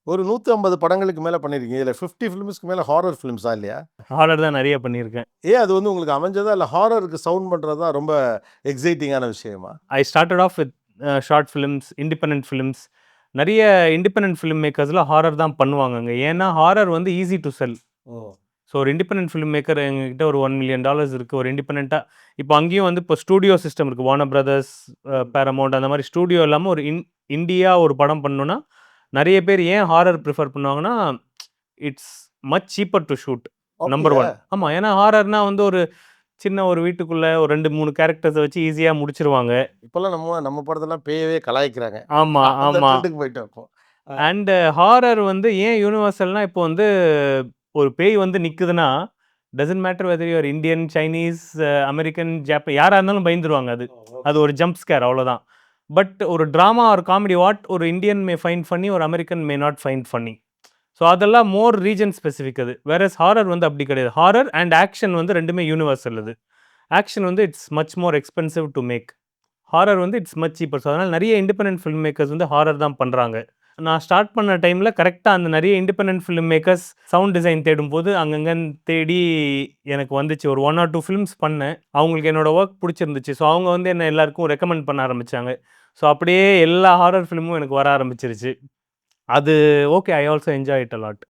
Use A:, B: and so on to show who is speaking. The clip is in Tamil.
A: ஒரு 150 படங்களுக்கு மேல பண்ணியிருக்கீங்க. இதுல 50 ஃபிலிம்ஸ்க்கு மேல ஹாரர் ஃபிலிம்ஸா இல்லையா?
B: ஹாரர் தான் நெறைய பண்ணியிருக்கேன்.
A: ஏன் அது வந்து உங்களுக்கு அமைஞ்சதா? இல்ல ஹாரருக்கு சவுண்ட் பண்றது தான் ரொம்ப எக்ஸைட்டிங்கான விஷயமா?
B: I started off with short films, independent films. நெறைய இண்டிபெண்டன்ட் ஃபிலிம் மேக்கர்ஸ்ல ஹாரர் தான் பண்ணுவாங்கங்க. ஏன்னா ஹாரர் வந்து easy to sell.
A: Oh!
B: So ஒரு இண்டிபெண்டன்ட் ஃபிலிம் மேக்கர் எங்ககிட்ட ஒரு $1 மில்லியன் இருக்கு. ஒரு இண்டிபெண்டன்ட்டா இப்போ அங்கேயும் வந்து இப்போ ஸ்டூடியோ சிஸ்டம் இருக்கு. வார்னர் பிரதர்ஸ், பேரமவுண்ட் அந்த மாரி ஸ்டூடியோ இல்லாம ஒரு இண்டியா ஒரு படம் பண்ணணும்னா, நெறைய பேர் ஏன் ஹாரர் பிரிஃபர் பண்ணுவாங்கன்னா, it's much cheaper to shoot. Number
A: அப்படியா?
B: 1. ஆமா. ஏன்னா ஹாரர்னா வந்து ஒரு சின்ன ஒரு வீட்டுக்குள்ள ஒரு 2, 3 கேரக்டர்ஸ வச்சு ஈஸியா முடிச்சுருவாங்க.
A: இப்பல்லாம் நம்ம படத்தெல்லாம் பேயவே கலாய்க்கிறாங்க.
B: ஆமா,
A: அந்த
B: ஆமா.
A: ட்ரெண்டுக்கு போயிட்டோம் இப்போ. அ
B: அண்ட் ஹாரர் வந்து ஏன் யூனிவர்சல்னா, இப்போ வந்து ஒரு பேய் வந்து நிக்குதுன்னா, doesn't matter whether you are Indian, Chinese, American, யாரா இருந்தாலும் பயந்துருவாங்க அது. அது ஒரு ஜம்ப் ஸ்கேர் அவ்வளோதான். பட் ஒரு டிராமா ஆர் காமெடி ஒரு இந்தியன் மே ஃபைண்ட் ஃபன்னி, ஒரு American may not find funny. So அதெல்லாம் மோர் ரீஜன் ஸ்பெசிஃபிக் அது. வேறஸ் ஹாரர் வந்து அப்படி கிடையாது. ஹாரர் அண்ட் ஆக்ஷன் வந்து 2மே யூனிவர்சல் அது. ஆக்ஷன் வந்து it's much more expensive to make. Horror வந்து இட்ஸ் மச் சீப்பர். ஸோ அதனால நெறைய இண்டிபெண்டன்ட் ஃபில்ம் மேக்கர்ஸ் வந்து ஹாரர் தான் பண்றாங்க. நான் ஸ்டார்ட் பண்ண டைம்ல கரெக்ட்டா அந்த நெறைய independent film makers sound design தேடும்போது, அங்கங்கன்னு தேடி எனக்கு வந்துச்சு. ஒரு 1 ஆர் 2 ஃபிலிம்ஸ் பண்ணேன். அவங்களுக்கு என்னோட வொர்க் புடிச்சிருந்துச்சு. ஸோ அவங்க வந்து என்ன எல்லாருக்கும் ரெக்கமெண்ட் பண்ண ஆரம்பிச்சாங்க. ஸோ அப்படியே எல்லா ஹாரர் ஃபிலிமும் எனக்கு வர ஆரம்பிச்சுருச்சு. அது okay. I also enjoy it a lot.